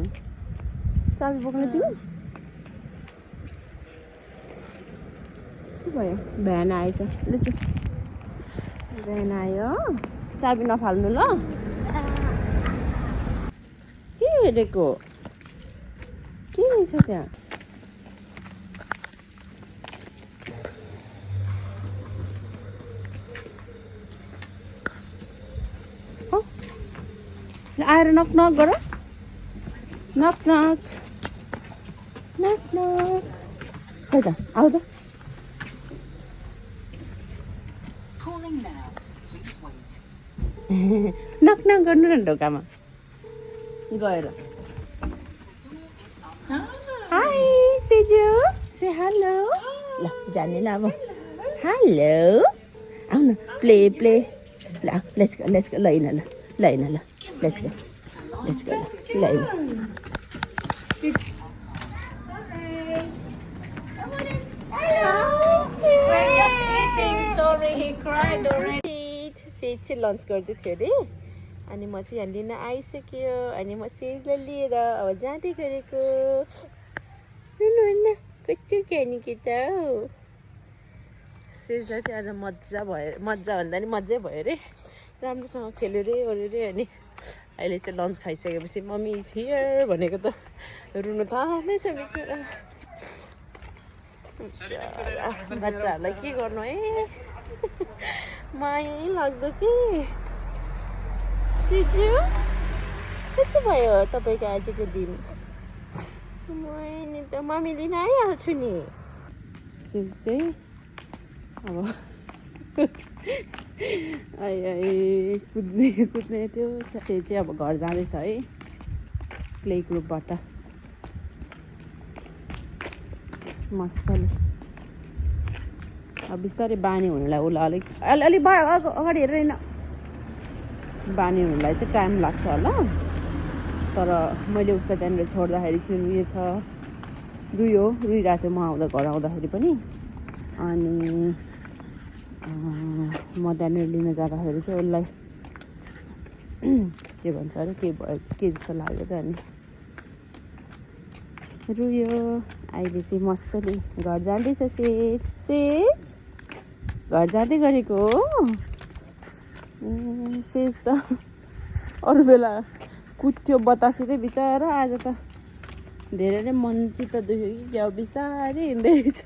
चाबी बोक्ने तिमी के भयो भ्यान आएछ लुचु भ्यान आयो चाबी नफाल्नु ल के हेरेको के रहेछ त्यहाँ आएर नक नक गर नक नक नक नक खै त आऊ त नक नक गर्नु न ढोकामा गएर हाई सिजु से हेलो ल जाने ल अब हेलो आऊ न प्ले प्ले ल लेट्स गो लैन ल लैन ल लेट्स गो लैन सेज चाहिँ लन्च गर्दै थियो अरे अनि म चाहिँ यहाँ लिन आइसक्यो अनि म सेजलाई लिएर अब जाँदै गरेको हेर्नु कति ज्ञानी केटा हौ सेजलाई चाहिँ आज मजा भन्दा नि मजै भयो अरे राम्रोसँग खेल्यो रे ओर्यो रे अनि अहिले चाहिँ लन्च खाइसकेपछि मम्मी इज हियर भनेको त रुनु थाल्दैछ बिचरा बच्चाहरूलाई के गर्नु है माया लाग्दो कि सिजु कस्तो भयो तपाईँको आजको दिन मैले त मम्मी लिन आइहाल्छु नि सिज चाहिँ अब कुद्ने त्यो से चाहिँ अब घर जाँदैछ है प्ले ग्रुपबाट मस्तले अब बिस्तारै बानी हुनुलाई उसलाई अलिक अगाडि हेरेर होइन बानी हुनुलाई चाहिँ टाइम लाग्छ होला तर मैले उसलाई त्यहाँनिर छोड्दाखेरि चाहिँ उयो छ रुइरहेको थियो म आउँदा घर आउँदाखेरि पनि अनि म त्यहाँनिर लिन जाँदाखेरि चाहिँ उसलाई के भन्छ अरे के भयो के जस्तो लाग्यो त अनि रुयो अहिले चाहिँ मस्तले घर जाँदैछ सेज घर जाँदै गरेको हो सेज त अरू बेला कुद्थ्यो बतासिँदै बिचरा आज त धेरै नै मन चित्त दुख्यो कि क्या बिस्तारै हिँड्दै रहेछ